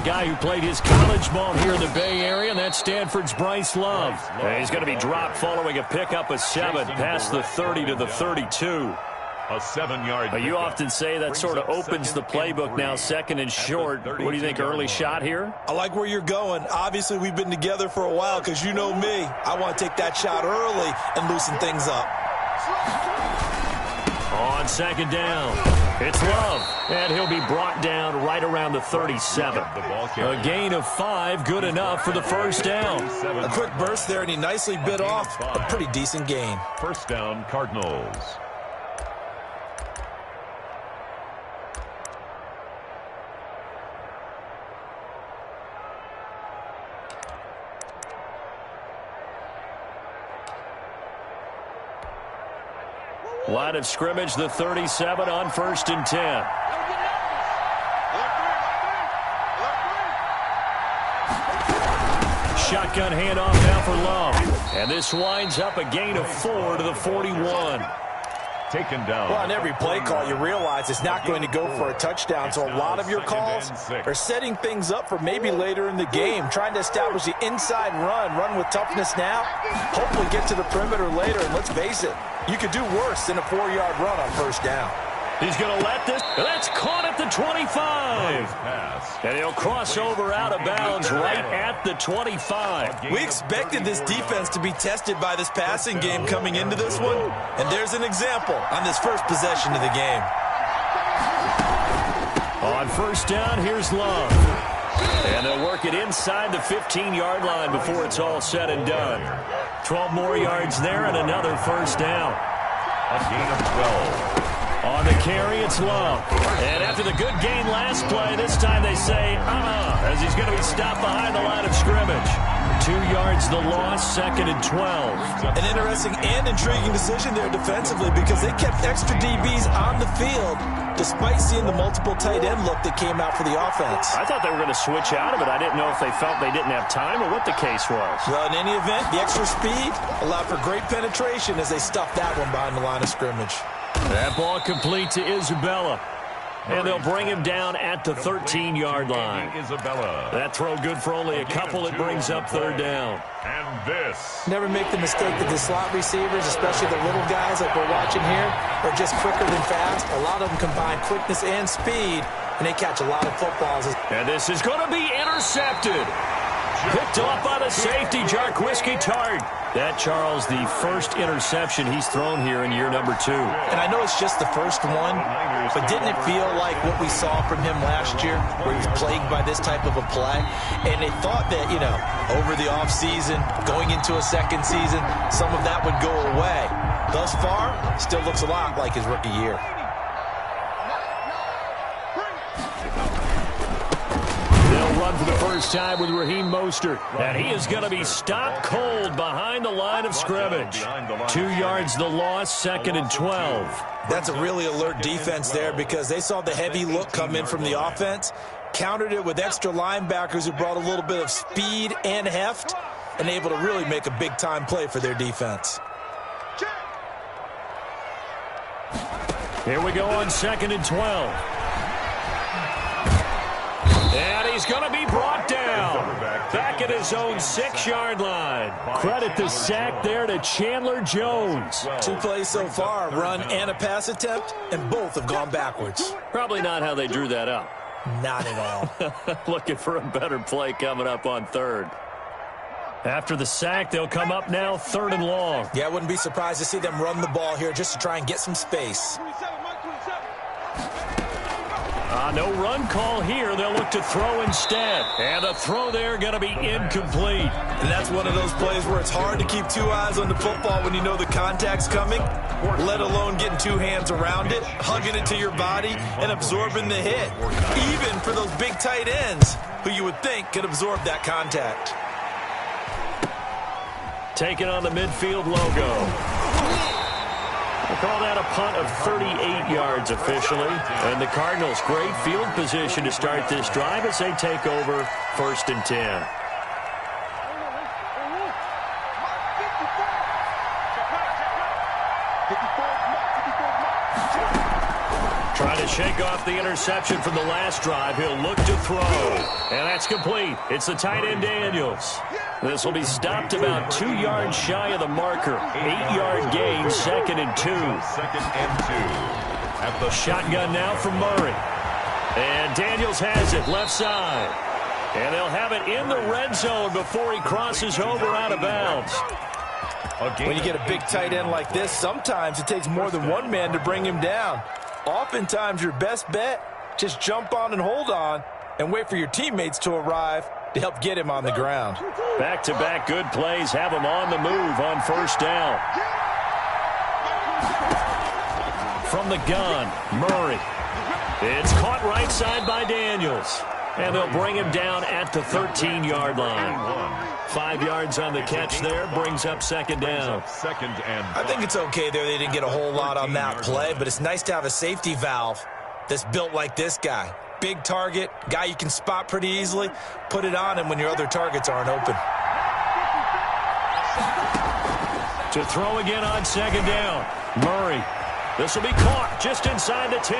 a guy who played his college ball here in the Bay Area, and that's Stanford's Bryce Love. He's going to be dropped following a pickup of 7 past the 30 to the 32. A 7-yard. You often say that sort of opens the playbook now, 2nd and short. What do you think, early shot here? I like where you're going. Obviously, we've been together for a while because you know me. I want to take that shot early and loosen things up. On 2nd down, it's Love, and he'll be brought down right around the 37. A gain of 5, good enough for the first down. A quick burst there, and he nicely bit off a pretty decent gain. First down, Cardinals. Line of scrimmage, the 37 on 1st and 10. Shotgun handoff now for Love. And this winds up a gain of 4 to the 41. Taken down. Well, on every play call, you realize it's not going to go for a touchdown. So a lot of your calls are setting things up for maybe later in the game, trying to establish the inside run with toughness now, hopefully get to the perimeter later. And let's face it, you could do worse than a 4-yard run on 1st down. He's going to let this. That's caught at the 25. And he'll cross over out of bounds right at the 25. We expected this defense to be tested by this passing game coming into this one. And there's an example on this first possession of the game. On 1st down, here's Love. And they'll work it inside the 15-yard line before it's all said and done. 12 more yards there and another 1st down. A gain of 12. On the carry, it's Love. And after the good gain last play, this time they say, as he's going to be stopped behind the line of scrimmage. 2 yards the loss, 2nd and 12. An interesting and intriguing decision there defensively because they kept extra DBs on the field despite seeing the multiple tight end look that came out for the offense. I thought they were going to switch out of it. I didn't know if they felt they didn't have time or what the case was. Well, in any event, the extra speed allowed for great penetration as they stuffed that one behind the line of scrimmage. That ball complete to Isabella. And they'll bring him down at the 13-yard line. Isabella. That throw good for only a couple. It brings up 3rd down. And this. Never make the mistake that the slot receivers, especially the little guys like we're watching here, are just quicker than fast. A lot of them combine quickness and speed, and they catch a lot of footballs. And this is going to be intercepted. Picked off by the safety, Jarquiski Tart. That, Charles, the first interception he's thrown here in year number 2. And I know it's just the first one, but didn't it feel like what we saw from him last year, where he was plagued by this type of a play? And they thought that, over the offseason, going into a second season, some of that would go away. Thus far, still looks a lot like his rookie year. Run for the first time with Raheem Mostert. And he is going to be stopped cold behind the line of scrimmage. 2 yards the loss, 2nd and 12. That's a really alert defense there because they saw the heavy look come in from the offense, countered it with extra linebackers who brought a little bit of speed and heft, and able to really make a big-time play for their defense. Here we go on 2nd and 12. And he's going to be brought down. Back at his own 6-yard line. Credit the sack there to Chandler Jones. 2 plays so far, a run and a pass attempt, and both have gone backwards. Probably not how they drew that up. Not at all. Looking for a better play coming up on 3rd. After the sack, they'll come up now 3rd and long. Yeah, I wouldn't be surprised to see them run the ball here just to try and get some space. No run call here. They'll look to throw instead. And a throw there going to be incomplete. And that's one of those plays where it's hard to keep 2 eyes on the football when you know the contact's coming, let alone getting 2 hands around it, hugging it to your body, and absorbing the hit. Even for those big tight ends who you would think could absorb that contact. Taking on the midfield logo. We'll call that a punt of 38 yards officially. And the Cardinals, great field position to start this drive as they take over 1st and 10. Trying to shake off the interception from the last drive. He'll look to throw. And that's complete. It's the tight end Daniels. This will be stopped about 2 yards shy of the marker. 8-yard gain, 2nd and 2. 2nd and 2. At the shotgun now from Murray. And Daniels has it left side. And they'll have it in the red zone before he crosses over out of bounds. When you get a big tight end like this, sometimes it takes more than one man to bring him down. Oftentimes, your best bet, just jump on and hold on and wait for your teammates to arrive to help get him on the ground. Back-to-back good plays have him on the move on first down. From the gun, Murray. It's caught right side by Daniels. And they'll bring him down at the 13-yard line. 5 yards on the catch there, brings up 2nd down. I think it's okay there. They didn't get a whole lot on that play, but it's nice to have a safety valve that's built like this guy. Big target, guy you can spot pretty easily. Put it on him when your other targets aren't open. To throw again on 2nd down. Murray. This will be caught just inside the 10.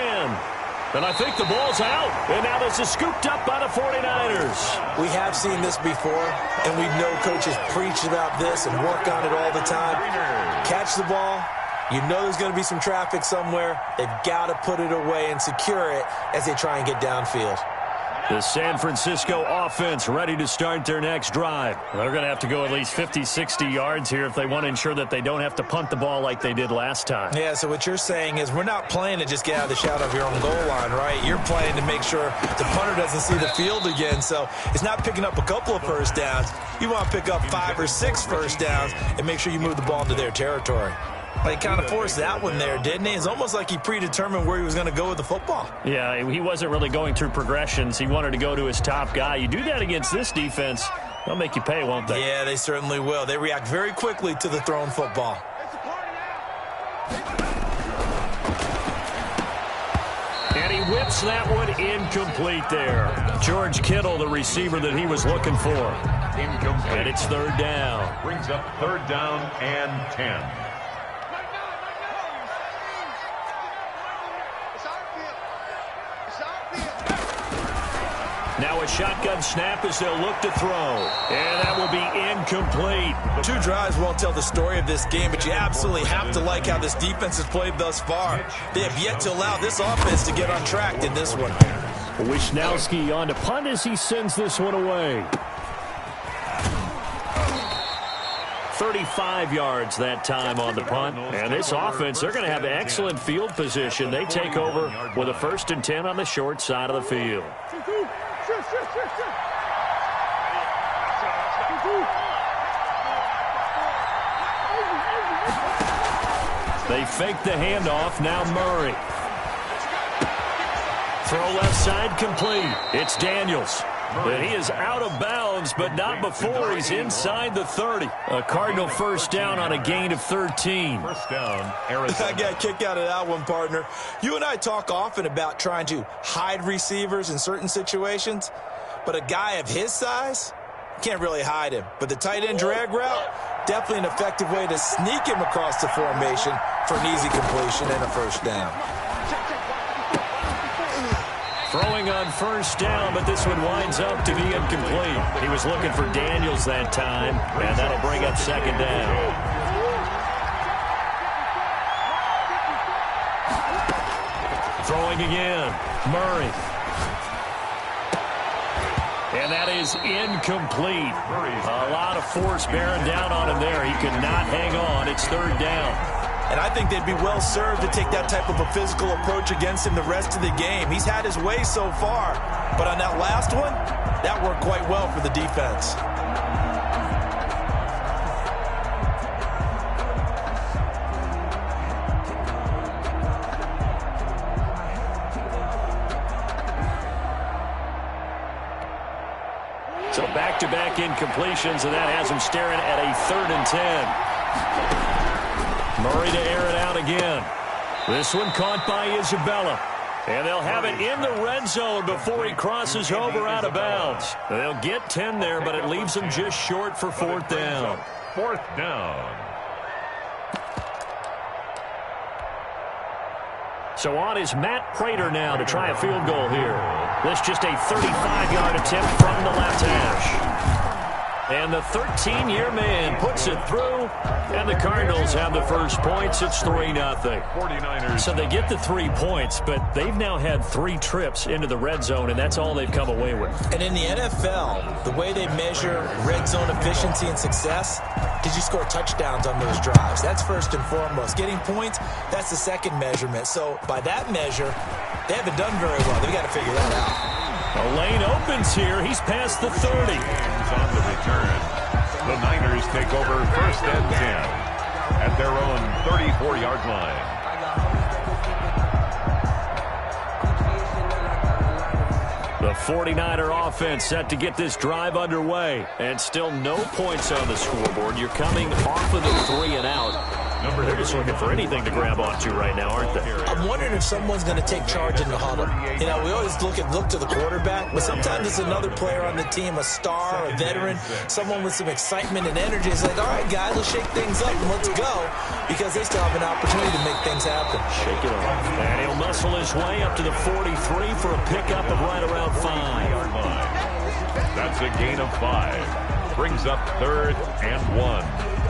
And I think the ball's out. And now this is scooped up by the 49ers. We have seen this before, and we know coaches preach about this and work on it all the time. Catch the ball. You know there's going to be some traffic somewhere. They've got to put it away and secure it as they try and get downfield. The San Francisco offense ready to start their next drive. They're going to have to go at least 50, 60 yards here if they want to ensure that they don't have to punt the ball like they did last time. Yeah, so what you're saying is we're not playing to just get out of the shadow of your own goal line, right? You're playing to make sure the punter doesn't see the field again. So it's not picking up a couple of first downs. You want to pick up 5 or 6 first downs and make sure you move the ball into their territory. Well, he kind of forced that one there, didn't he? It's almost like he predetermined where he was going to go with the football. Yeah, he wasn't really going through progressions. He wanted to go to his top guy. You do that against this defense, they'll make you pay, won't they? Yeah, they certainly will. They react very quickly to the thrown football. And he whips that one incomplete there. George Kittle, the receiver that he was looking for. Incomplete. And it's 3rd down. Brings up 3rd down and 10. Now a shotgun snap as they'll look to throw. And that will be incomplete. 2 drives won't tell the story of this game, but you absolutely have to like how this defense has played thus far. They have yet to allow this offense to get on track in this one. Wisnowski on to punt as he sends this one away. 35 yards that time on the punt. And this offense, they're going to have excellent field position. They take over with a 1st and 10 on the short side of the field. They fake the handoff. Now Murray. Throw left side complete. It's Daniels. And he is out of bounds, but not before he's inside the 30. A Cardinal first down on a gain of 13. First down, Arizona. I got kicked out of that one, partner. You and I talk often about trying to hide receivers in certain situations, but a guy of his size can't really hide him. But the tight end drag route, definitely an effective way to sneak him across the formation for an easy completion and a first down. Throwing on first down, but this one winds up to be incomplete. He was looking for Daniels that time, and that'll bring up 2nd down. Throwing again, Murray. And that is incomplete. A lot of force bearing down on him there. He could not hang on. It's 3rd down. And I think they'd be well served to take that type of a physical approach against him the rest of the game. He's had his way so far, but on that last one, that worked quite well for the defense. So back-to-back incompletions, and that has him staring at a 3rd and 10. Murray to air it out again. This one caught by Isabella. And they'll have it in the red zone before he crosses over out of bounds. They'll get 10 there, but it leaves them just short for 4th down. 4th down. So on is Matt Prater now to try a field goal here. This just a 35-yard attempt from the left hash. And the 13-year man puts it through, and the Cardinals have the first points. It's 3-0. 49ers. So they get the 3 points, but they've now had 3 trips into the red zone, and that's all they've come away with. And in the NFL, the way they measure red zone efficiency and success, did you score touchdowns on those drives? That's first and foremost. Getting points, that's the second measurement. So by that measure, they haven't done very well. They've got to figure that out. A lane opens here. He's past the 30. On the return. The Niners take over first and 10 at their own 34-yard line. The 49er offense set to get this drive underway. And still no points on the scoreboard. You're coming off of the 3 and out. They're just looking for anything to grab onto right now, aren't they? I'm wondering if someone's going to take charge in the huddle. You know, we always look to the quarterback, but sometimes it's another player on the team, a star, a veteran, someone with some excitement and energy. It's like, all right, guys, let's shake things up and let's go, because they still have an opportunity to make things happen. Shake it off. And he'll muscle his way up to the 43 for a pickup of right around 5. That's a gain of 5. Brings up 3rd and 1.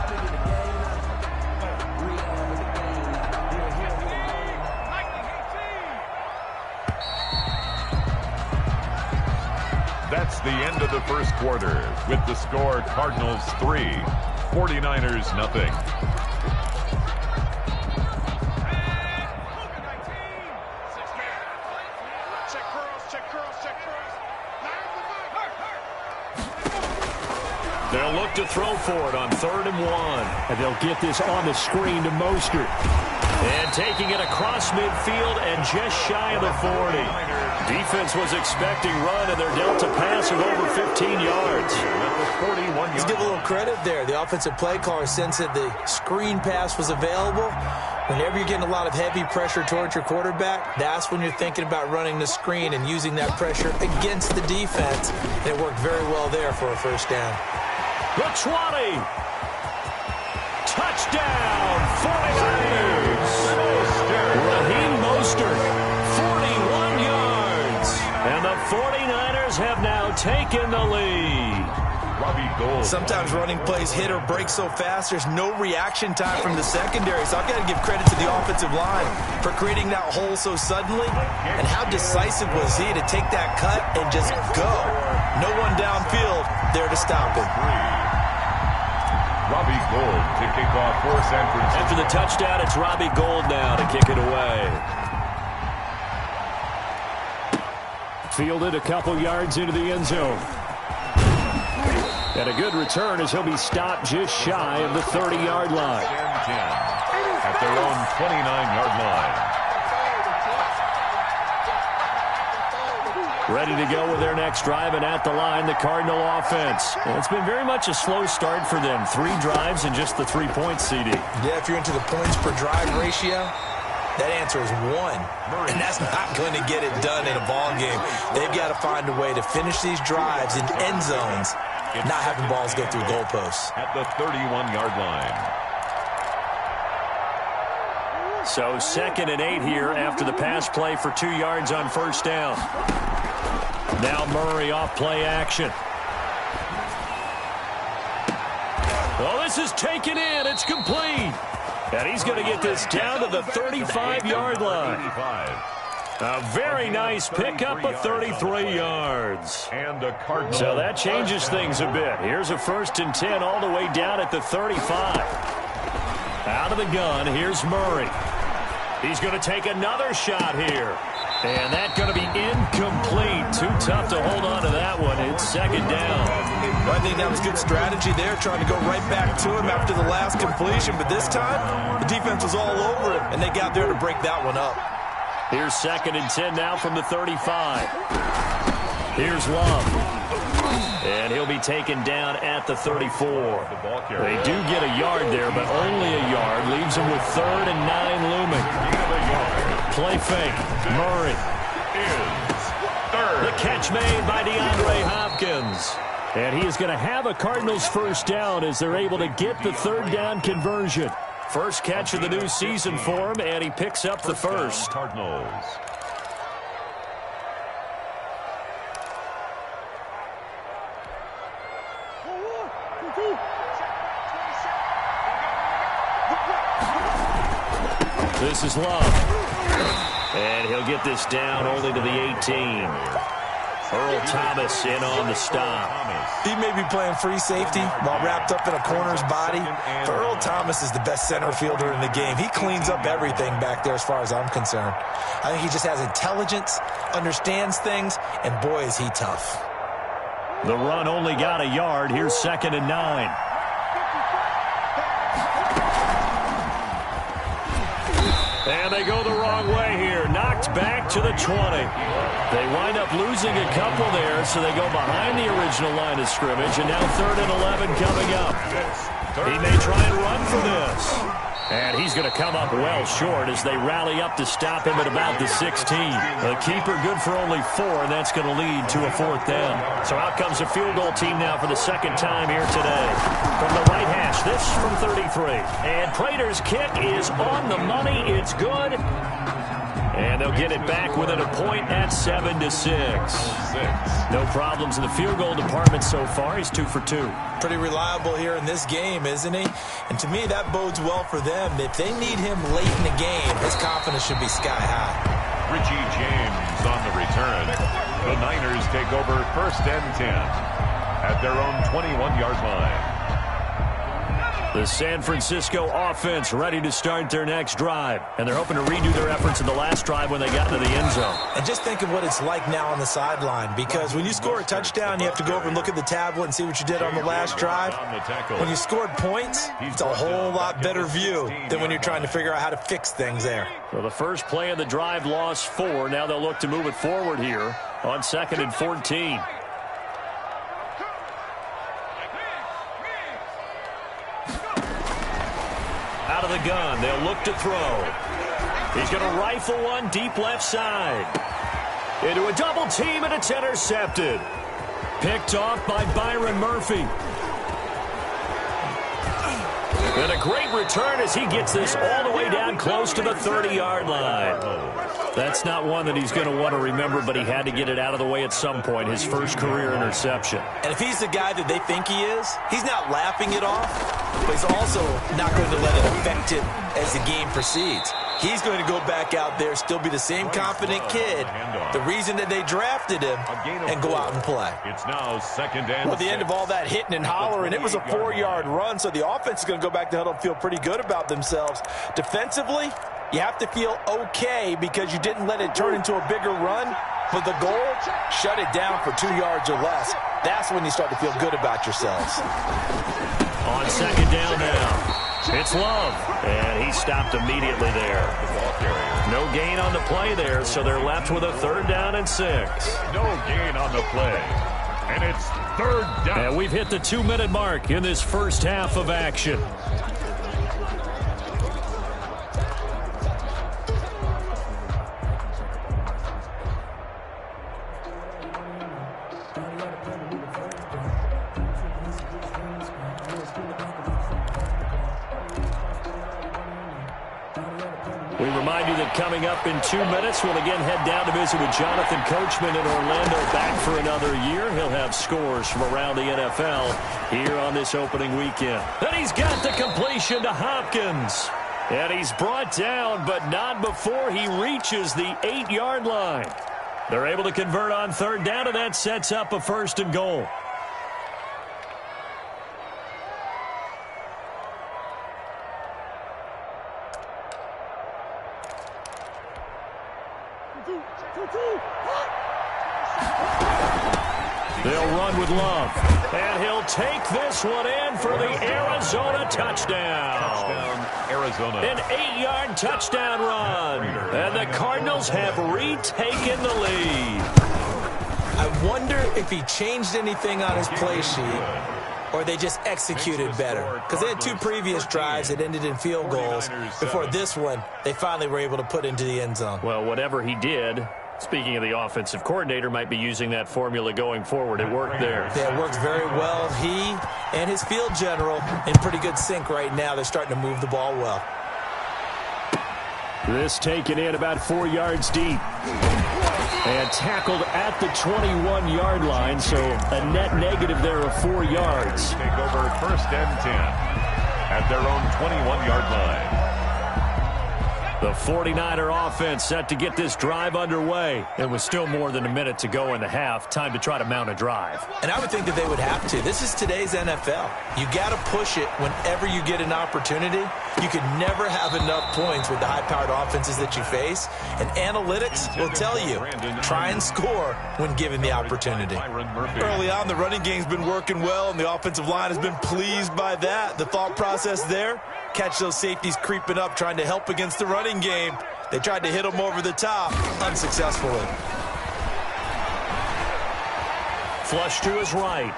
That's the end of the first quarter with the score Cardinals 3, 49ers nothing. They'll look to throw for it on 3rd and 1. And they'll get this on the screen to Mostert. And taking it across midfield and just shy of the 40. Defense was expecting run, and they're dealt a pass of over 15 yards. Let's give a little credit there. The offensive play caller sensed that the screen pass was available. Whenever you're getting a lot of heavy pressure towards your quarterback, that's when you're thinking about running the screen and using that pressure against the defense. And it worked very well there for a first down. The 20. Touchdown, 49ers. Raheem Mostert, 41 yards. And the 49ers have now taken the lead. Sometimes running plays hit or break so fast, there's no reaction time from the secondary. So I've got to give credit to the offensive line for creating that hole so suddenly. And how decisive was he to take that cut and just go? No one downfield there to stop him. Robbie Gould to kick off for San Francisco. After the touchdown, it's Robbie Gould now to kick it away. Fielded a couple yards into the end zone. And a good return as he'll be stopped just shy of the 30-yard line. 10 at their own 29-yard line. Ready to go with their next drive, and at the line, the Cardinal offense. And it's been very much a slow start for them. 3 drives and just the 3 points, CD. Yeah, if you're into the points per drive ratio, that answer is 1. And that's not going to get it done in a ball game. They've got to find a way to finish these drives in end zones, not having balls go through goalposts. At the 31-yard line. So 2nd and 8 here after the pass play for 2 yards on first down. Now Murray off play action. Oh, this is taken in. It's complete. And he's going to get this down to the 35-yard line. A very nice pickup of 33 yards. And a Cardinal. So that changes things a bit. Here's a 1st and 10 all the way down at the 35. Out of the gun, here's Murray. He's going to take another shot here. And that's going to be incomplete. Too tough to hold on to that one. It's 2nd down. Well, I think that was good strategy there, trying to go right back to him after the last completion. But this time, the defense was all over him, and they got there to break that one up. Here's 2nd and 10 now from the 35. Here's Love. And he'll be taken down at the 34. They do get a yard there, but only a yard. Leaves them with 3rd and 9 looming. Play fake. Murray. The catch made by DeAndre Hopkins. And he is going to have a Cardinals first down as they're able to get the 3rd down conversion. First catch of the new season for him, and he picks up the first. Cardinals. This is Love. And he'll get this down only to the 18. Earl Thomas in on the stop. He may be playing free safety while wrapped up in a corner's body, but Earl Thomas is the best center fielder in the game. He cleans up everything back there as far as I'm concerned. I think he just has intelligence, understands things, and boy, is he tough. The run only got a yard. Here's 2nd and 9. And they go the wrong way here. Knocked back to the 20. They wind up losing a couple there, so they go behind the original line of scrimmage, and now 3rd and 11 coming up. He may try and run for this. And he's going to come up well short as they rally up to stop him at about the 16. The keeper good for only 4, and that's going to lead to a 4th down. So out comes a field goal team now for the 2nd time here today. From the right hash, this from 33. And Prater's kick is on the money. It's good. And they'll get it back within a point at 7-6. No problems in the field goal department so far. He's 2 for 2. Pretty reliable here in this game, isn't he? And to me, that bodes well for them. If they need him late in the game, his confidence should be sky high. Richie James on the return. The Niners take over 1st and 10 at their own 21-yard line. The San Francisco offense ready to start their next drive. And they're hoping to redo their efforts in the last drive when they got into the end zone. And just think of what it's like now on the sideline, because when you score a touchdown, you have to go over and look at the tablet and see what you did on the last drive. When you scored points, it's a whole lot better view than when you're trying to figure out how to fix things there. So the first play of the drive lost 4. Now they'll look to move it forward here on 2nd and 14. Out of the gun, they'll look to throw. He's going to rifle one deep left side. Into a double team, and it's intercepted. Picked off by Byron Murphy. And a great return as he gets this all the way down close to the 30-yard line. That's not one that he's going to want to remember, but he had to get it out of the way at some point, his first career interception. And if he's the guy that they think he is, he's not laughing it off, but he's also not going to let it affect him as the game proceeds. He's going to go back out there, still be the same confident kid, the reason that they drafted him, and go out and play. It's now 2nd and 6. Well, at the end of all that hitting and hollering, it was a 4-yard run, so the offense is going to go back to huddle and feel pretty good about themselves. Defensively, you have to feel okay because you didn't let it turn into a bigger run. But the goal, shut it down for 2 yards or less. That's when you start to feel good about yourselves. On 2nd down now. It's Love, and he stopped immediately there. No gain on the play there, so they're left with a 3rd down and 6. No gain on the play, and it's 3rd down. And we've hit the 2-minute mark in this first half of action. We remind you that coming up in 2 minutes, we'll again head down to visit with Jonathan Coachman in Orlando, back for another year. He'll have scores from around the NFL here on this opening weekend. Then he's got the completion to Hopkins. And he's brought down, but not before he reaches the 8-yard line. They're able to convert on 3rd down, and that sets up a 1st and goal. They'll run with Love, and he'll take this one in for the Arizona touchdown. Touchdown, Arizona. An 8-yard touchdown run, and the Cardinals have retaken the lead. I wonder if he changed anything on his play sheet, or they just executed better. Because they had 2 previous drives that ended in field goals. Before this one, they finally were able to put into the end zone. Well, whatever he did, Speaking of the offensive coordinator, might be using that formula going forward. It worked there. Yeah, it worked very well. He and his field general in pretty good sync right now. They're starting to move the ball well. This taken in about 4 yards deep. And tackled at the 21-yard line, so a net negative there of 4 yards. Take over 1st and 10 at their own 21-yard line. The 49er offense set to get this drive underway. It was still more than a minute to go in the half. Time to try to mount a drive. And I would think that they would have to. This is today's NFL. You got to push it whenever you get an opportunity. You can never have enough points with the high-powered offenses that you face. And analytics will tell you, try and score when given the opportunity. Early on, the running game's been working well, and the offensive line has been pleased by that. The thought process there, catch those safeties creeping up, trying to help against the running game. They tried to hit them over the top, unsuccessfully. Flush to his right.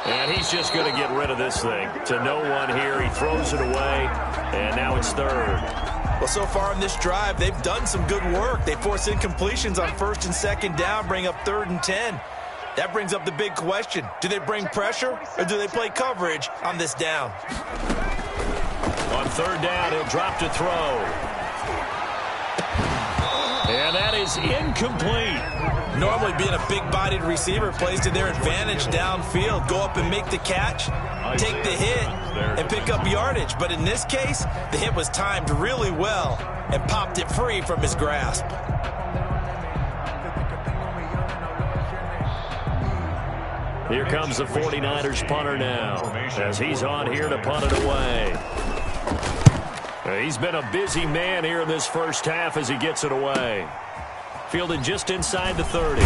And he's just going to get rid of this thing. To no one here. He throws it away. And now it's 3rd. Well, so far in this drive, they've done some good work. They force incompletions on 1st and 2nd down, bring up 3rd and 10. That brings up the big question. Do they bring pressure or do they play coverage on this down? On 3rd down, he'll drop to throw. And that is incomplete. Normally being a big-bodied receiver plays to their advantage downfield. Go up and make the catch, take the hit, and pick up yardage. But in this case, the hit was timed really well and popped it free from his grasp. Here comes the 49ers punter now, as he's on here to punt it away. He's been a busy man here in this first half as he gets it away. Fielded just inside the 30.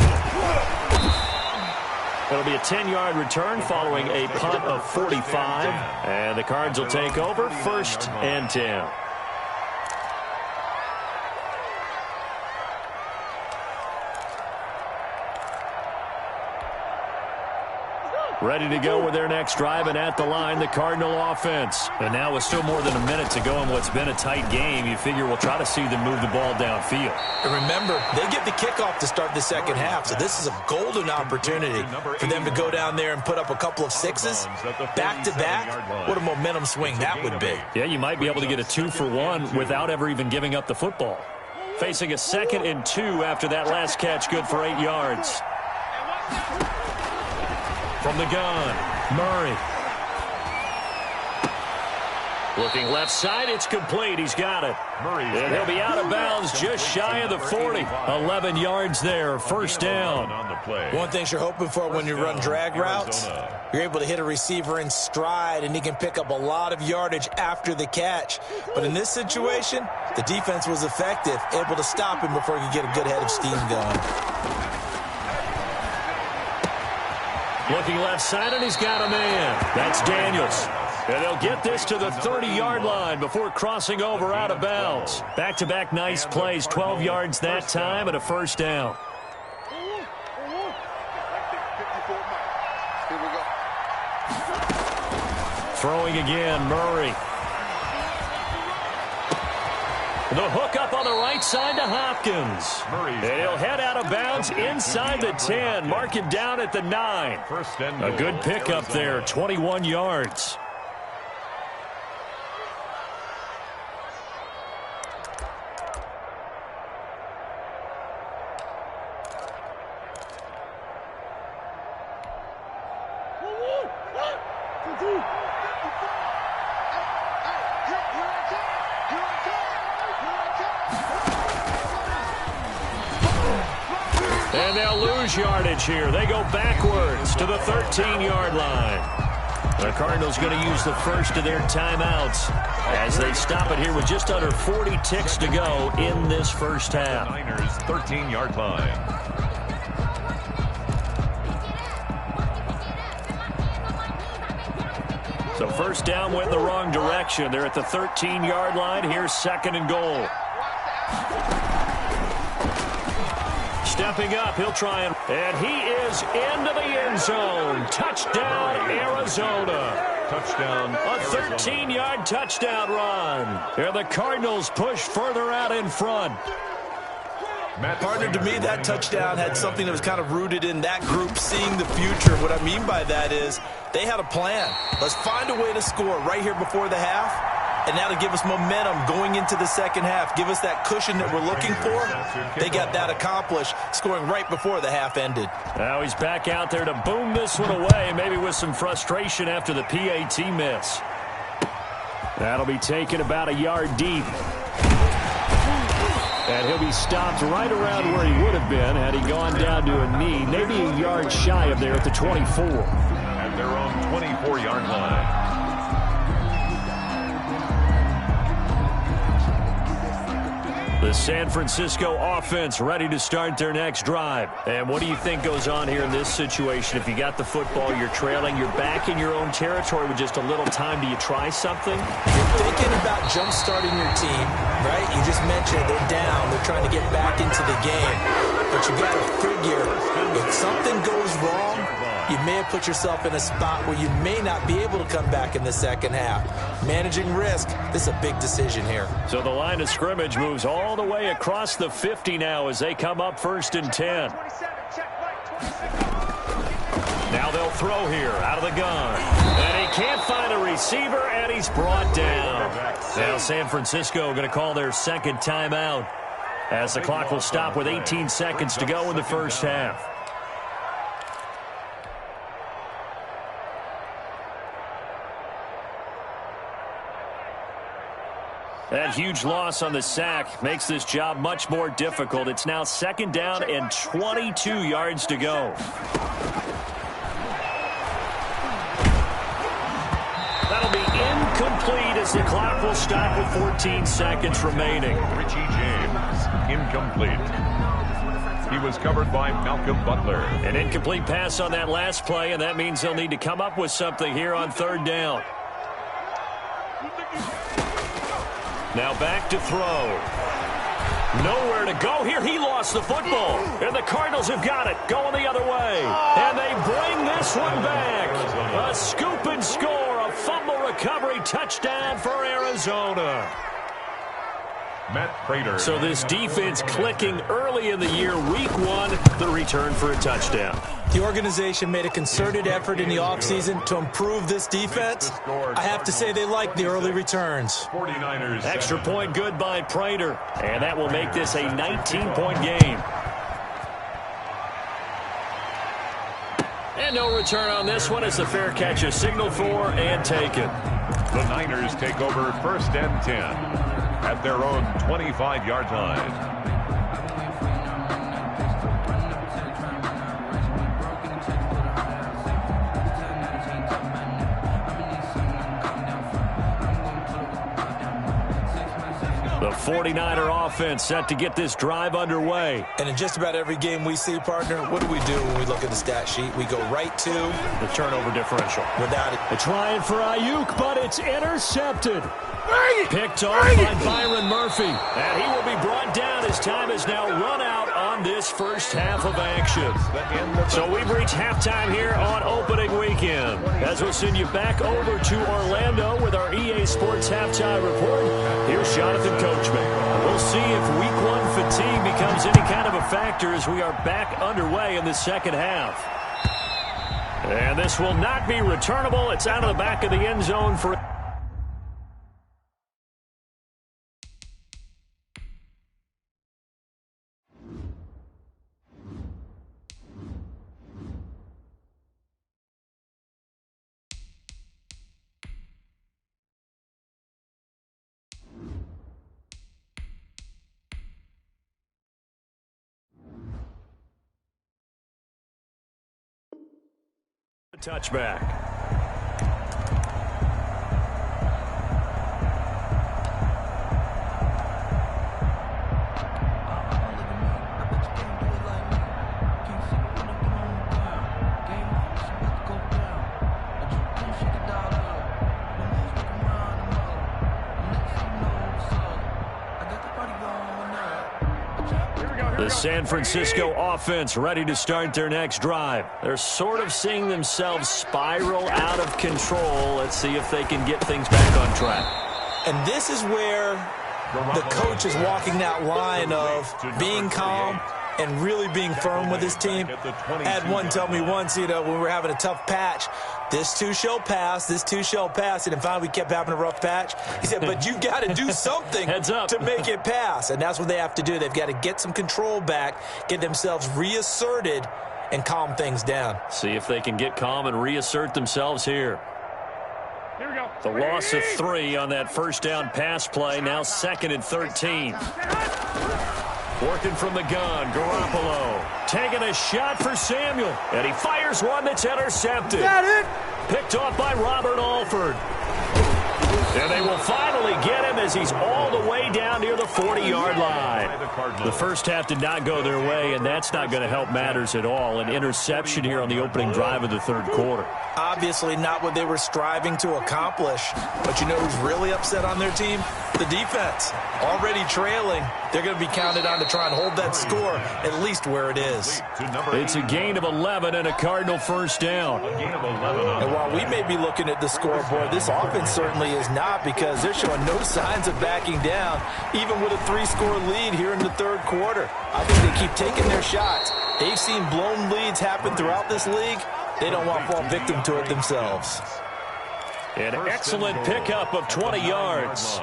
It'll be a 10-yard return following a punt of 45. And the Cards will take over 1st and 10. Ready to go with their next drive, and at the line, the Cardinal offense. And now with still more than a minute to go in what's been a tight game, you figure we'll try to see them move the ball downfield. And remember, they get the kickoff to start the second half, so this is a golden opportunity for them to go down there and put up a couple of sixes. Back-to-back, what a momentum swing that would be. Yeah, you might be able to get a 2-for-1 without ever even giving up the football. Facing a 2nd and 2 after that last catch, good for 8 yards. From the gun, Murray. Looking left side, it's complete. He's got it. And he'll be out of bounds just shy of the 40. 11 yards there, 1st down. One thing you're hoping for when you run drag routes, you're able to hit a receiver in stride, and he can pick up a lot of yardage after the catch. But in this situation, the defense was effective, able to stop him before he could get a good head of steam going. Looking left side, and he's got a man. That's Daniels. And they'll get this to the 30-yard line before crossing over out of bounds. Back-to-back nice plays, 12 yards that time, and a 1st down. Throwing again, Murray. The hook up on the right side to Hopkins. And he'll head out of bounds inside the 10. Mark it down at the 9. A good pickup there, 21 yards. And they'll lose yardage here. They go backwards to the 13-yard line. The Cardinals going to use the first of their timeouts as they stop it here with just under 40 ticks to go in this first half. Niners 13-yard line. So 1st down went in the wrong direction. They're at the 13-yard line. Here's 2nd and goal. Stepping up, he'll try and he is into the end zone. Touchdown, Arizona. Touchdown. A 13-yard touchdown run. Here the Cardinals push further out in front. Partner, to me, that touchdown had something that was kind of rooted in that group seeing the future. What I mean by that is they had a plan. Let's find a way to score right here before the half, and that'll give us momentum going into the second half, give us that cushion that we're looking for. They got that accomplished, scoring right before the half ended. Now he's back out there to boom this one away, maybe with some frustration after the PAT miss. That'll be taken about a yard deep. And he'll be stopped right around where he would have been had he gone down to a knee, maybe a yard shy of there at the 24. At their own 24-yard line. The San Francisco offense ready to start their next drive. And what do you think goes on here in this situation? If you got the football, you're trailing, you're back in your own territory with just a little time. Do you try something? You're thinking about jump-starting your team, right? You just mentioned they're down. They're trying to get back into the game. But you got to figure if something goes wrong, you may have put yourself in a spot where you may not be able to come back in the second half. Managing risk, this is a big decision here. So the line of scrimmage moves all the way across the 50 now as they come up 1st and 10. Now they'll throw here out of the gun. And he can't find a receiver, and he's brought down. Now San Francisco going to call their second timeout as the clock will stop with 18 seconds to go in the first half. That huge loss on the sack makes this job much more difficult. It's now 2nd down and 22 yards to go. That'll be incomplete as the clock will stop with 14 seconds remaining. Richie James, incomplete. He was covered by Malcolm Butler. An incomplete pass on that last play, and that means they'll need to come up with something here on 3rd down. Now back to throw. Nowhere to go here. He lost the football. And the Cardinals have got it. Going the other way. And they bring this one back. A scoop and score. A fumble recovery touchdown for Arizona. Matt Prater. So this defense clicking early in the year. Week 1, the return for a touchdown. The organization made a concerted effort in the offseason to improve this defense. I have to say they like the early returns. 49ers. Extra point good by Prater. And that will make this a 19-point game. And no return on this one as the fair catch is signaled for and taken. The Niners take over 1st and 10 at their own 25-yard line. The 49er offense set to get this drive underway. And in just about every game we see, partner, what do we do when we look at the stat sheet? We go right to the turnover differential. Without it. They're trying for Ayuk, but it's intercepted. Picked off by Byron Murphy. And he will be brought down. His time is now run out on this first half of action. So we've reached halftime here on opening weekend. As we'll send you back over to Orlando with our EA Sports Halftime Report, here's Jonathan Coachman. We'll see if Week 1 fatigue becomes any kind of a factor as we are back underway in the second half. And this will not be returnable. It's out of the back of the end zone for... touchback. The San Francisco offense ready to start their next drive. They're sort of seeing themselves spiral out of control. Let's see if they can get things back on track. And this is where the coach is walking that line of being calm and really being firm with his team. I had one tell me once, when we were having a tough patch, this too shall pass, this too shall pass. And finally, we kept having a rough patch. He said, but you got to do something to make it pass. And that's what they have to do. They've got to get some control back, get themselves reasserted, and calm things down. See if they can get calm and reassert themselves here. Here we go. The loss of 3 on that first down pass play, now 2nd and 13. Working from the gun, Garoppolo taking a shot for Samuel, and he fires one that's intercepted. Got it. Picked off by Robert Alford. And they will finally get him as he's all the way down near the 40-yard line. The first half did not go their way, and that's not going to help matters at all. An interception here on the opening drive of the third quarter. Obviously not what they were striving to accomplish. But you know who's really upset on their team? The defense. Already trailing. They're going to be counted on to try and hold that score at least where it is. It's a gain of 11 and a Cardinal first down. And while we may be looking at the scoreboard, this offense certainly is not, because they're showing no signs of backing down, even with a 3-score lead here in the third quarter. I think they keep taking their shots. They've seen blown leads happen throughout this league. They don't want to fall victim to it themselves. An excellent pickup of 20 yards.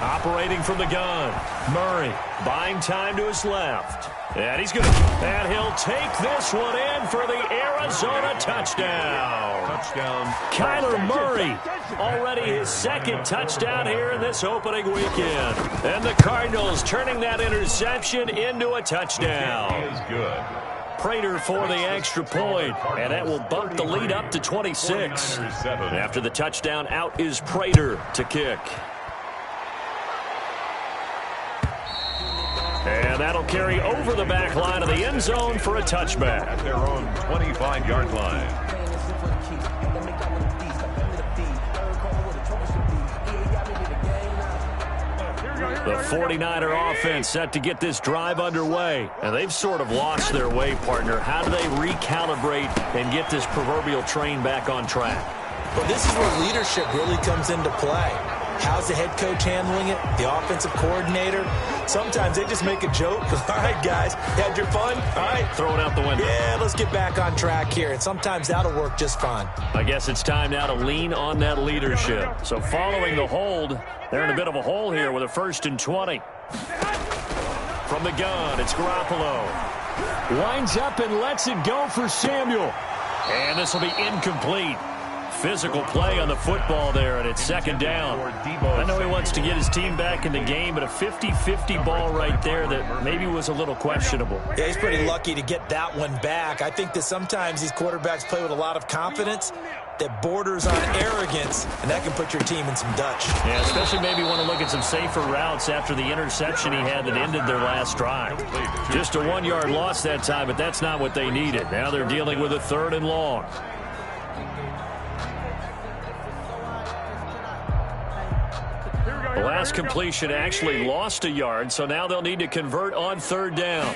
Operating from the gun, Murray buying time to his left. And he'll take this one in for the Arizona touchdown. Kyler Murray, already his 2nd touchdown here in this opening weekend. And the Cardinals turning that interception into a touchdown. Is good. Prater for the extra point, and that will bump the lead up to 26. After the touchdown, out is Prater to kick. And that'll carry over the back line of the end zone for a touchback. At their own 25-yard line. The 49er offense set to get this drive underway. And they've sort of lost their way, partner. How do they recalibrate and get this proverbial train back on track? Well, this is where leadership really comes into play. How's the head coach handling it? The offensive coordinator? Sometimes they just make a joke. All right, guys, you had your fun? All right. Throw it out the window. Yeah, let's get back on track here. And sometimes that'll work just fine. I guess it's time now to lean on that leadership. So following the hold, they're in a bit of a hole here with a 1st and 20. From the gun, it's Garoppolo. Winds up and lets it go for Samuel. And this will be incomplete. Physical play on the football there, and it's 2nd down. I know he wants to get his team back in the game, but a 50-50 ball right there that maybe was a little questionable. Yeah, he's pretty lucky to get that one back. I think that sometimes these quarterbacks play with a lot of confidence that borders on arrogance, and that can put your team in some Dutch. Yeah, especially maybe want to look at some safer routes after the interception he had that ended their last drive. Just a 1-yard loss that time, but that's not what they needed. Now they're dealing with a 3rd and long. The last completion actually lost a yard, so now they'll need to convert on 3rd down.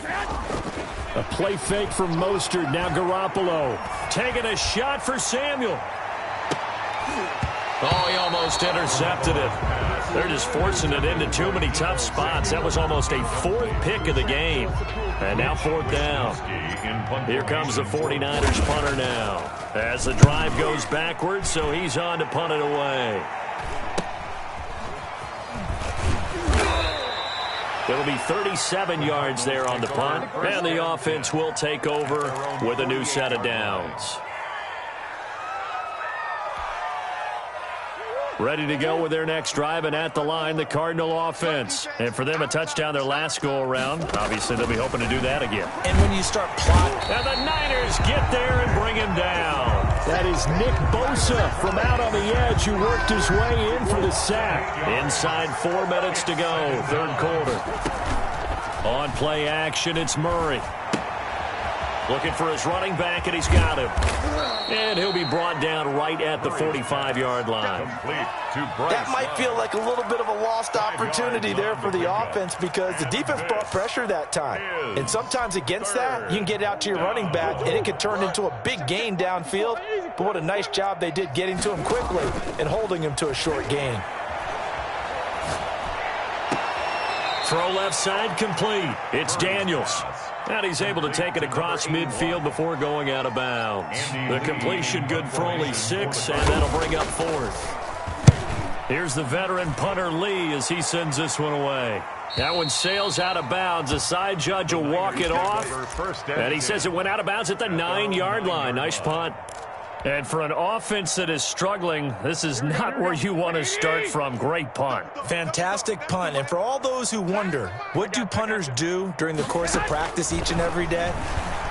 A play fake from Mostert. Now Garoppolo taking a shot for Samuel. Oh, he almost intercepted it. They're just forcing it into too many tough spots. That was almost a 4th pick of the game. And now 4th down. Here comes the 49ers punter now. As the drive goes backwards, so he's on to punt it away. It'll be 37 yards there on the punt, and the offense will take over with a new set of downs. Ready to go with their next drive, and at the line, the Cardinal offense. And for them, a touchdown their last go-around. Obviously, they'll be hoping to do that again. And when you start plotting... And the Niners get there and bring him down. That is Nick Bosa from out on the edge who worked his way in for the sack. Inside 4 minutes to go, third quarter. On play action, it's Murray. Looking for his running back, and he's got him. And he'll be brought down right at the 45-yard line. That might feel like a little bit of a lost opportunity there for the offense because the defense brought pressure that time. And sometimes against that, you can get out to your running back, and it can turn into a big gain downfield. But what a nice job they did getting to him quickly and holding him to a short gain. Throw left side complete. It's Daniels. And he's able to take it across midfield before going out of bounds. The completion good for only 6, and that'll bring up 4th. Here's the veteran punter Lee as he sends this one away. That one sails out of bounds. The side judge will walk it off. And he says it went out of bounds at the 9-yard line. Nice punt. And for an offense that is struggling, this is not where you want to start from. Great punt. Fantastic punt. And for all those who wonder, what do punters do during the course of practice each and every day?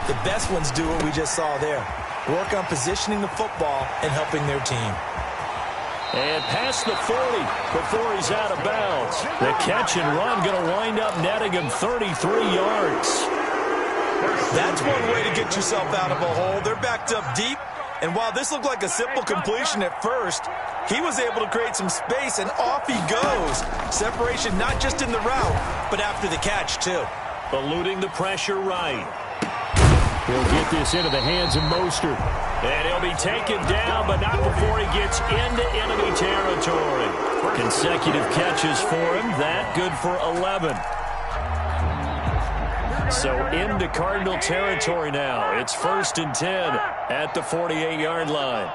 The best ones do what we just saw there. Work on positioning the football and helping their team. And past the 40 before he's out of bounds. The catch and run going to wind up netting him 33 yards. That's one way to get yourself out of a hole. They're backed up deep. And while this looked like a simple completion at first, he was able to create some space, and off he goes. Separation not just in the route, but after the catch, too. Eluding the pressure right. He'll get this into the hands of Mostert. And he'll be taken down, but not before he gets into enemy territory. Consecutive catches for him. That good for 11. So into Cardinal territory now. It's 1st and 10 at the 48-yard line.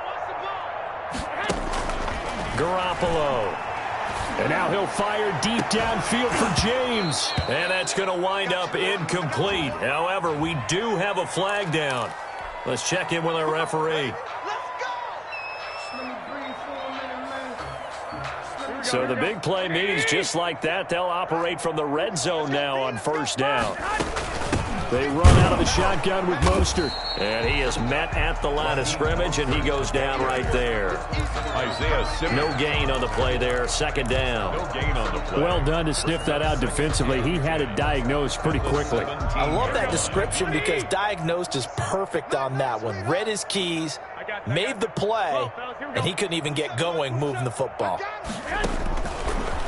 Garoppolo. And now he'll fire deep downfield for James. And that's going to wind up incomplete. However, we do have a flag down. Let's check in with our referee. So the big play means just like that, they'll operate from the red zone now on 1st down. They run out of the shotgun with Mostert. And he is met at the line of scrimmage, and he goes down right there. No gain on the play there. 2nd down. Well done to sniff that out defensively. He had it diagnosed pretty quickly. I love that description because diagnosed is perfect on that one. Read his keys, made the play, and he couldn't even get going moving the football.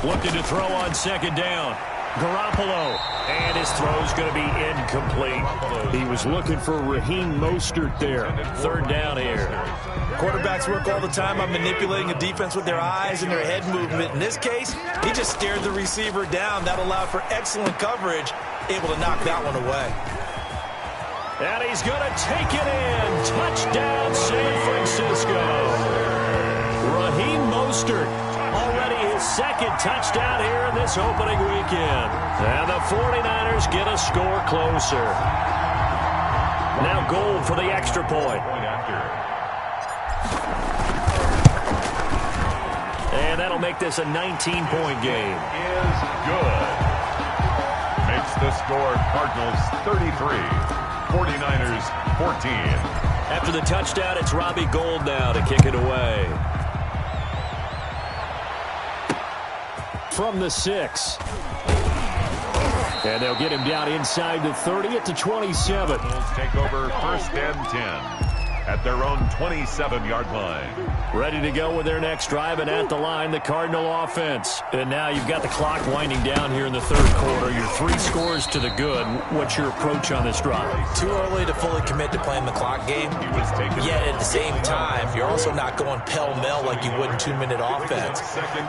Looking to throw on 2nd down. Garoppolo, and his throw's going to be incomplete. He was looking for Raheem Mostert there. 3rd down here. Quarterbacks work all the time on manipulating a defense with their eyes and their head movement. In this case, he just stared the receiver down. That allowed for excellent coverage, able to knock that one away. And he's going to take it in. Touchdown, San Francisco. Raheem Mostert. Already his 2nd touchdown here in this opening weekend. And the 49ers get a score closer. Now Gold for the extra point. And that'll make this a 19-point game. Is good. Makes the score Cardinals 33, 49ers 14. After the touchdown, it's Robbie Gould now to kick it away. From the 6. And they'll get him down inside the 30 at the 27. Take over 1st and 10 at their own 27-yard line. Ready to go with their next drive, and at the line, the Cardinal offense. And now you've got the clock winding down here in the 3rd quarter. You're 3 scores to the good. What's your approach on this drive? Too early to fully commit to playing the clock game. Yet at the same time, you're also not going pell-mell like you would in 2-minute offense.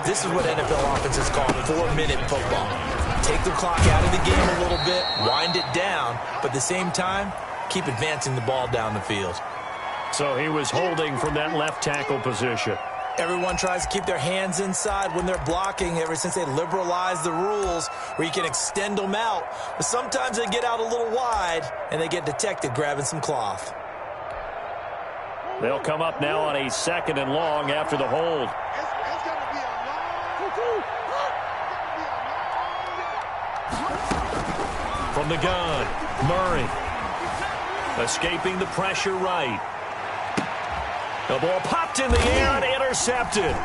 This is what NFL offenses call 4-minute football. Take the clock out of the game a little bit, wind it down, but at the same time, keep advancing the ball down the field. So he was holding from that left tackle position. Everyone tries to keep their hands inside when they're blocking ever since they liberalized the rules where you can extend them out. But sometimes they get out a little wide and they get detected grabbing some cloth. They'll come up now on a 2nd and long after the hold. From the gun, Murray. Escaping the pressure right. The ball popped in the air and intercepted.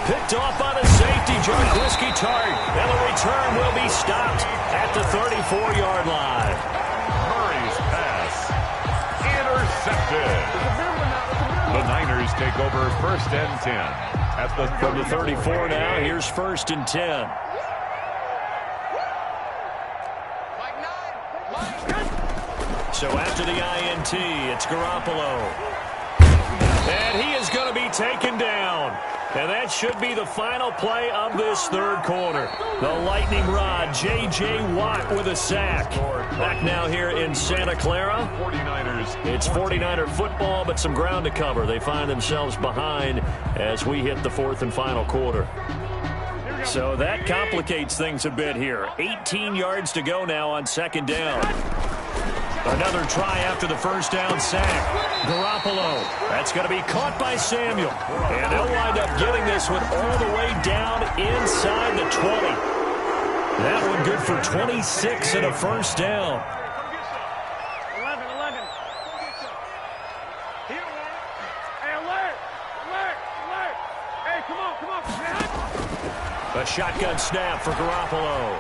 Picked off by the safety, Jarquiski Tart. And the return will be stopped at the 34-yard line. Murray's pass intercepted. The Niners take over 1st and 10 at the From the 34 now, here's 1st and 10. So after the INT, it's Garoppolo. And he is going to be taken down. And that should be the final play of this third quarter. The lightning rod, J.J. Watt with a sack. Back now here in Santa Clara. 49ers. It's 49er football, but some ground to cover. They find themselves behind as we hit the fourth and final quarter. So that complicates things a bit here. 18 yards to go now on 2nd down. Another try after the first down sack. Garoppolo. That's going to be caught by Samuel. And they'll wind up getting this one all the way down inside the 20. That one good for 26 and a first down. 11. Here, hey, alert. Hey, come on. A shotgun snap for Garoppolo.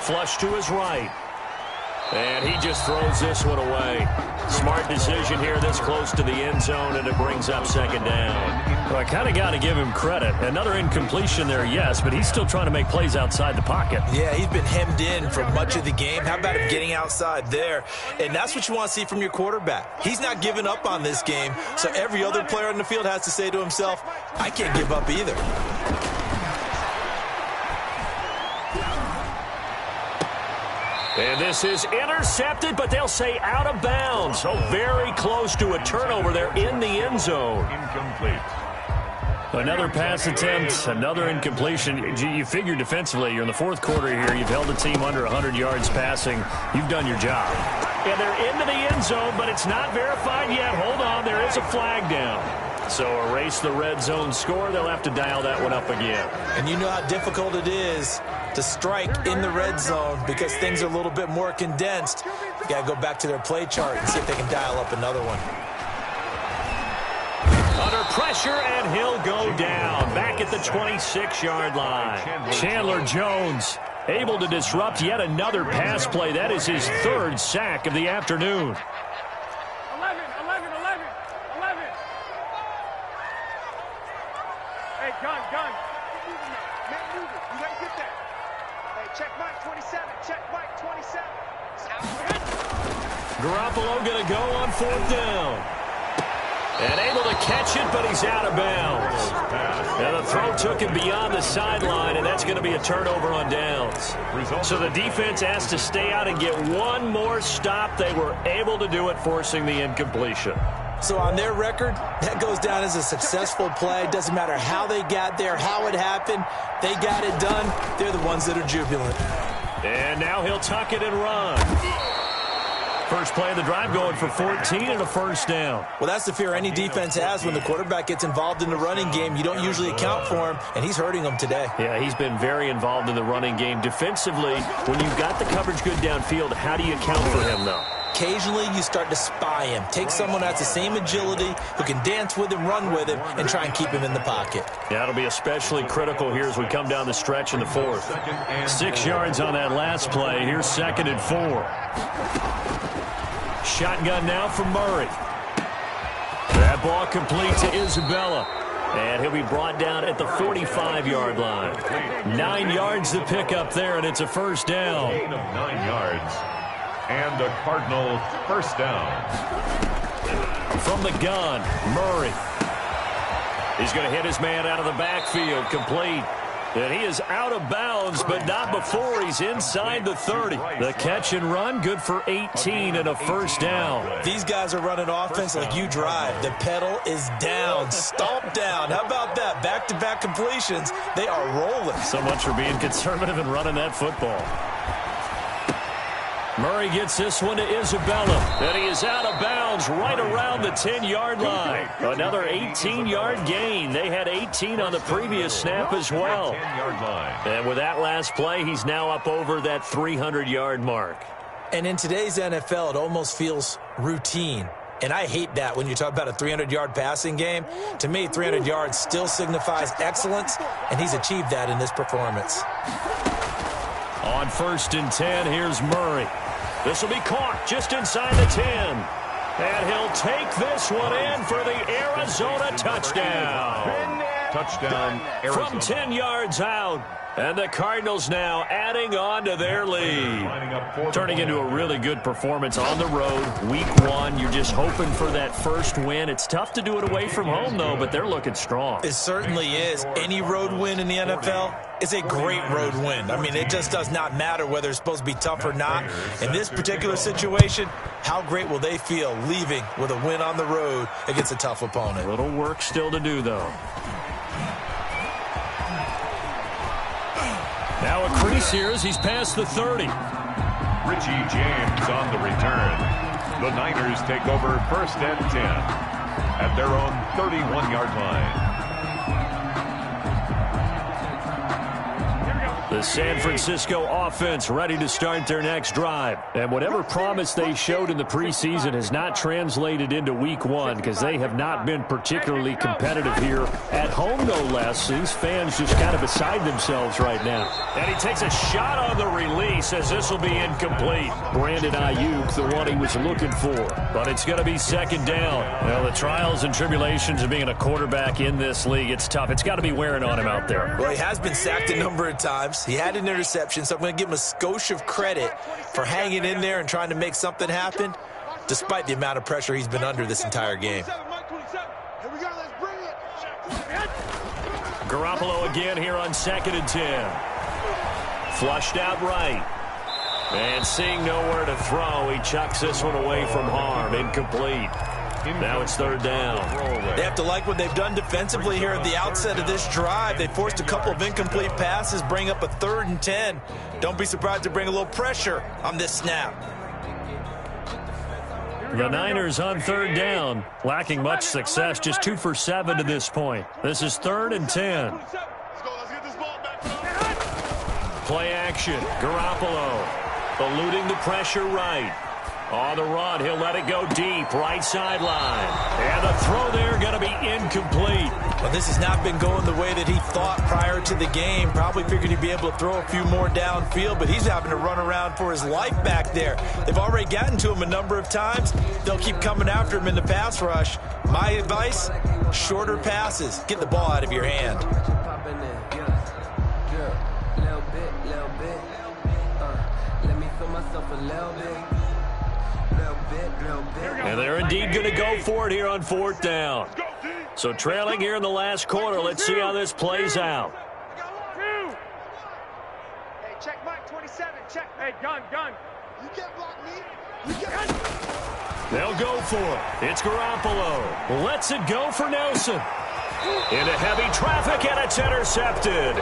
Flush to his right. And he just throws this one away. Smart decision here this close to the end zone, and it brings up 2nd down. Well, I kind of got to give him credit. Another incompletion there, yes, but he's still trying to make plays outside the pocket. Yeah, he's been hemmed in for much of the game. How about him getting outside there? And that's what you want to see from your quarterback. He's not giving up on this game, so every other player on the field has to say to himself, I can't give up either. And this is intercepted, but they'll say out of bounds. So very close to a turnover there in the end zone. Incomplete. Another pass attempt, another incompletion. You figure defensively, you're in the fourth quarter here. You've held the team under 100 yards passing. You've done your job. And they're into the end zone, but it's not verified yet. Hold on, there is a flag down. So erase the red zone score. They'll have to dial that one up again. And you know how difficult it is to strike in the red zone because things are a little bit more condensed. You got to go back to their play chart and see if they can dial up another one. Under pressure, and he'll go down. Back at the 26-yard line. Chandler Jones able to disrupt yet another pass play. That is his 3rd sack of the afternoon. 11. Hey, gun. Man, move it. You gotta get that. Hey, check Mike 27. Garoppolo going to go on 4th down. And able to catch it, but he's out of bounds. And the throw took him beyond the sideline, and that's going to be a turnover on downs. So the defense has to stay out and get one more stop. They were able to do it, forcing the incompletion. So on their record, that goes down as a successful play. Doesn't matter how they got there, how it happened. They got it done. They're the ones that are jubilant. And now he'll tuck it and run. First play of the drive going for 14 and a first down. Well, that's the fear any defense has when the quarterback gets involved in the running game. You don't usually account for him, and he's hurting them today. Yeah, he's been very involved in the running game. Defensively, when you've got the coverage good downfield, how do you account for him, though? Occasionally, you start to spy him. Take someone who has the same agility, who can dance with him, run with him, and try and keep him in the pocket. Yeah, it'll be especially critical here as we come down the stretch in the fourth. 6 yards on that last play. Here's 2nd and 4. Shotgun now for Murray. That ball complete to Isabella. And he'll be brought down at the 45-yard line. 9 yards to pick up there, and it's a first down. Gain of 9 yards. And a Cardinal first down. From the gun, Murray. He's going to hit his man out of the backfield, complete. And he is out of bounds, but not before he's inside the 30. The catch and run, good for 18 and a first down. These guys are running offense like you drive. The pedal is down, stomp down. How about that? Back-to-back completions. They are rolling. So much for being conservative and running that football. Murray gets this one to Isabella, and he is out of bounds right around the 10-yard line. Another 18-yard gain. They had 18 on the previous snap as well. 10-yard line. And with that last play, he's now up over that 300-yard mark. And in today's NFL, it almost feels routine. And I hate that when you talk about a 300-yard passing game. To me, 300 yards still signifies excellence, and he's achieved that in this performance. On 1st and 10, here's Murray. This will be caught just inside the 10. And he'll take this one in for the Arizona touchdown. Touchdown, Arizona. From 10 yards out. And the Cardinals now adding on to their lead. Turning into a really good performance on the road. Week 1, you're just hoping for that first win. It's tough to do it away from home, though, but they're looking strong. It certainly is. Any road win in the NFL is a great road win. I mean, it just does not matter whether it's supposed to be tough or not. In this particular situation, how great will they feel leaving with a win on the road against a tough opponent? A little work still to do, though. Now a crease here as he's past the 30. Richie James on the return. The Niners take over 1st and 10 at their own 31-yard line. The San Francisco offense ready to start their next drive. And whatever promise they showed in the preseason has not translated into week 1 because they have not been particularly competitive here at home, no less. These fans just kind of beside themselves right now. And he takes a shot on the release as this will be incomplete. Brandon Ayuk, the one he was looking for. But it's going to be 2nd down. Well, the trials and tribulations of being a quarterback in this league, it's tough. It's got to be wearing on him out there. Well, he has been sacked a number of times. He had an interception, so I'm going to give him a skosh of credit for hanging in there and trying to make something happen, despite the amount of pressure he's been under this entire game. Garoppolo again here on 2nd and 10. Flushed out right. And seeing nowhere to throw, he chucks this one away from harm. Incomplete. Now it's 3rd down. They have to like what they've done defensively here at the outset of this drive. They forced a couple of incomplete passes, bring up a 3rd and 10. Don't be surprised to bring a little pressure on this snap. The Niners on 3rd down, lacking much success, just 2 for 7 to this point. This is 3rd and 10. Play action, Garoppolo eluding the pressure right. On the run, he'll let it go deep, right sideline. And the throw there going to be incomplete. Well, this has not been going the way that he thought prior to the game. Probably figured he'd be able to throw a few more downfield, but he's having to run around for his life back there. They've already gotten to him a number of times. They'll keep coming after him in the pass rush. My advice, shorter passes. Get the ball out of your hand. Let me feel myself a little bit. And they're indeed going to go for it here on 4th down. So trailing here in the last quarter. Let's see how this plays out. Hey, check Mike 27. Check. Hey, gun. You can't block me. You can't. They'll go for it. It's Garoppolo. Lets it go for Nelson. Into heavy traffic, and it's intercepted.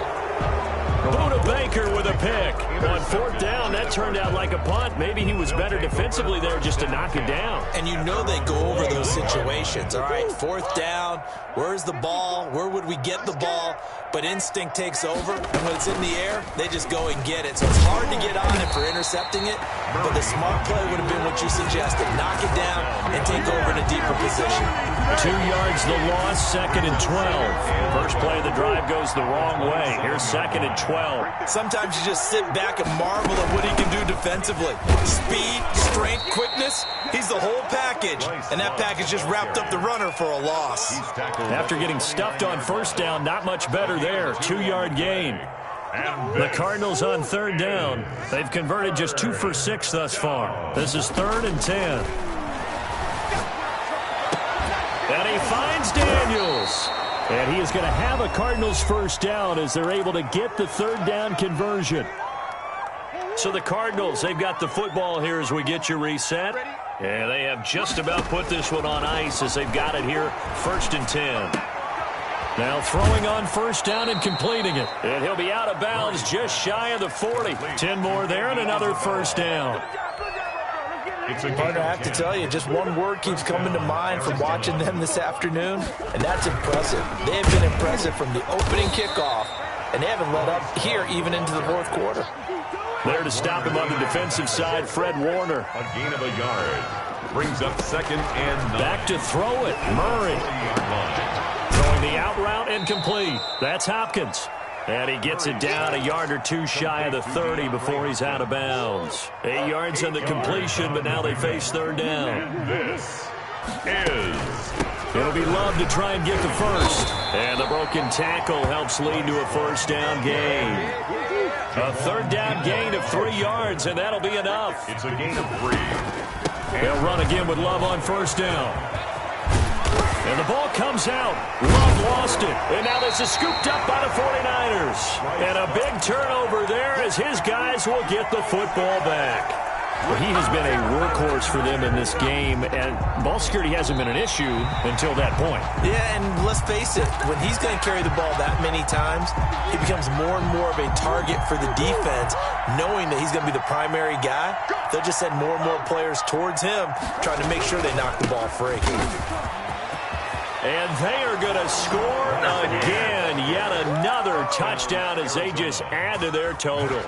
Buda Baker with a pick. On 4th down, that turned out like a punt. Maybe he was better defensively there just to knock it down. And you know they go over those situations, all right? 4th down, where's the ball? Where would we get the ball? But instinct takes over, and when it's in the air, they just go and get it. So it's hard to get on it for intercepting it, but the smart play would have been what you suggested. Knock it down and take over in a deeper position. 2 yards the loss, 2nd and 12. First play of the drive goes the wrong way. Here's 2nd and 12. Sometimes you just sit back and marvel at what he can do defensively. Speed, strength, quickness, he's the whole package. And that package just wrapped up the runner for a loss. After getting stuffed on 1st down, not much better there. 2-yard gain. The Cardinals on 3rd down. They've converted just 2 for 6 thus far. This is 3rd and 10. And he finds Daniels. And he is going to have a Cardinals 1st down as they're able to get the 3rd down conversion. So the Cardinals, they've got the football here as we get you reset. And they have just about put this one on ice as they've got it here, 1st and 10. Now throwing on 1st down and completing it. And he'll be out of bounds just shy of the 40. 10 more there and another 1st down. Partner, I have to tell you, just one word keeps coming to mind from watching them this afternoon, and that's impressive. They have been impressive from the opening kickoff, and they haven't let up here even into the 4th quarter. There to stop him on the defensive side, Fred Warner. A gain of a yard. Brings up 2nd and 9. Back to throw it, Murray. Throwing the out route incomplete. That's Hopkins. And he gets it down a yard or two shy of the 30 before he's out of bounds. 8 yards on the completion, but now they face third down. And this is... It'll be Love to try and get the first. And the broken tackle helps lead to a first down gain. A third down gain of 3 yards, and that'll be enough. It's a gain of 3. They'll run again with Love on first down. And the ball comes out. Love lost it. And now this is scooped up by the 49ers. And a big turnover there as his guys will get the football back. Well, he has been a workhorse for them in this game, and ball security hasn't been an issue until that point. Yeah, and let's face it, when he's going to carry the ball that many times, he becomes more and more of a target for the defense, knowing that he's going to be the primary guy. They'll just send more and more players towards him, trying to make sure they knock the ball free. And they are going to score again. Yet another touchdown as they just add to their totals.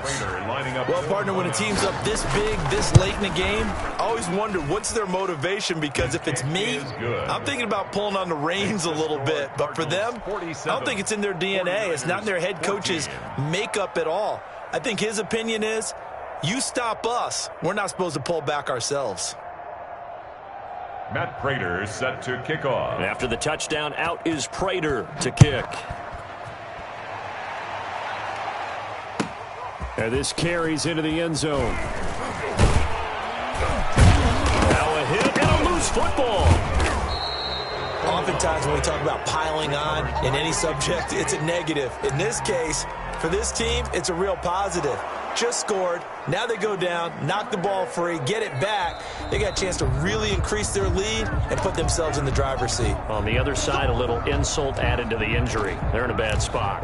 Well, partner, when a team's up this big, this late in the game, I always wonder what's their motivation, because if it's me, I'm thinking about pulling on the reins a little bit. But for them, I don't think it's in their DNA. It's not in their head coach's makeup at all. I think his opinion is, you stop us, we're not supposed to pull back ourselves. Matt Prater is set to kick off. After the touchdown, out is Prater to kick. And this carries into the end zone. Now a hit and a loose football. Oftentimes when we talk about piling on in any subject, it's a negative. In this case, for this team, it's a real positive. Just scored. Now they go down, knock the ball free, get it back. They got a chance to really increase their lead and put themselves in the driver's seat. On the other side, a little insult added to the injury. They're in a bad spot.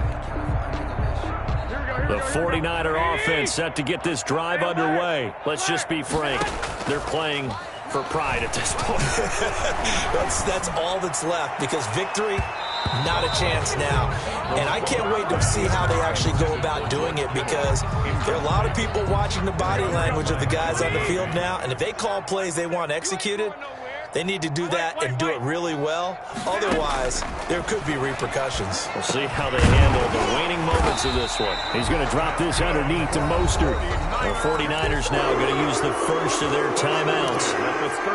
The 49er offense set to get this drive underway. Let's just be frank. They're playing for pride at this point. That's all that's left, because victory, not a chance now. And I can't wait to see how they actually go about doing it, because there are a lot of people watching the body language of the guys on the field now, and if they call plays they want executed, they need to do that and do it really well. Otherwise, there could be repercussions. We'll see how they handle the waning moments of this one. He's going to drop this underneath to Mostert. The 49ers now going to use the first of their timeouts,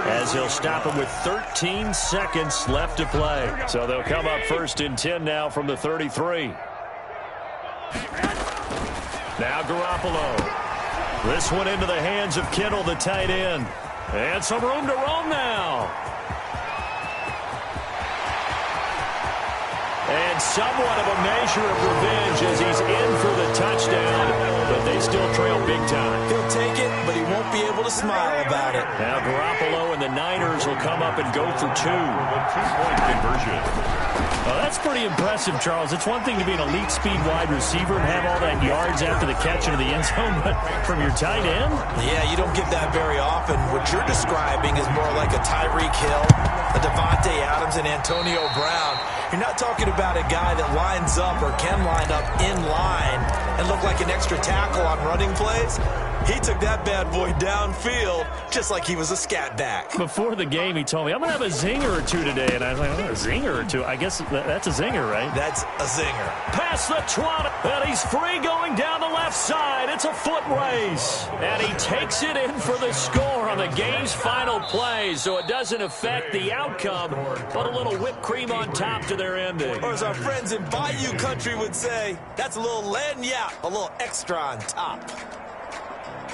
as he'll stop him with 13 seconds left to play. So they'll come up 1st and 10 now from the 33. Now Garoppolo. This one into the hands of Kittle, the tight end. And some room to roam now. And somewhat of a measure of revenge as he's in for the touchdown, but they still trail big time. He'll take it, but he won't be able to smile about it. Now Garoppolo and the Niners will come up and go for 2. A 2-point conversion. Well, that's pretty impressive, Charles. It's one thing to be an elite speed wide receiver and have all that yards after the catch into the end zone, but from your tight end? Yeah, you don't get that very often. What you're describing is more like a Tyreek Hill, a Devontae Adams, and Antonio Brown. You're not talking about a guy that lines up or can line up in line and look like an extra tackle on running plays. He took that bad boy downfield just like he was a scat back. Before the game, he told me, I'm going to have a zinger or two today. And I was like, oh, a zinger or two? I guess that's a zinger, right? That's a zinger. Past the 20, and he's free going down the left side. It's a foot race. And he takes it in for the score on the game's final play. So it doesn't affect the outcome, but a little whipped cream on top to their ending. Or as our friends in Bayou Country would say, that's a little lagniappe, a little extra on top.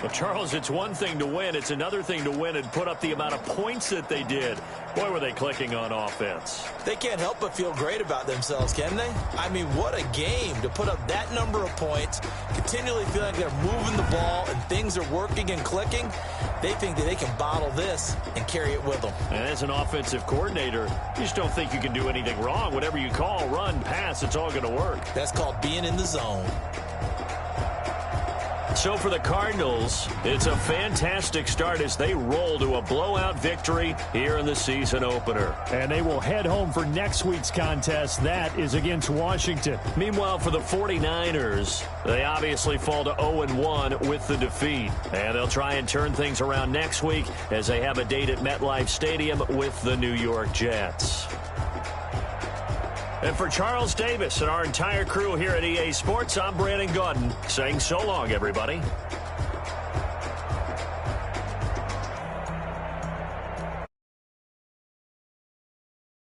Well, Charles, it's one thing to win. It's another thing to win and put up the amount of points that they did. Boy, were they clicking on offense. They can't help but feel great about themselves, can they? I mean, what a game to put up that number of points, continually feel like they're moving the ball and things are working and clicking. They think that they can bottle this and carry it with them. And as an offensive coordinator, you just don't think you can do anything wrong. Whatever you call, run, pass, it's all going to work. That's called being in the zone. So for the Cardinals, it's a fantastic start as they roll to a blowout victory here in the season opener. And they will head home for next week's contest. That is against Washington. Meanwhile, for the 49ers, they obviously fall to 0-1 with the defeat. And they'll try and turn things around next week as they have a date at MetLife Stadium with the New York Jets. And for Charles Davis and our entire crew here at EA Sports, I'm Brandon Gaudin saying so long, everybody.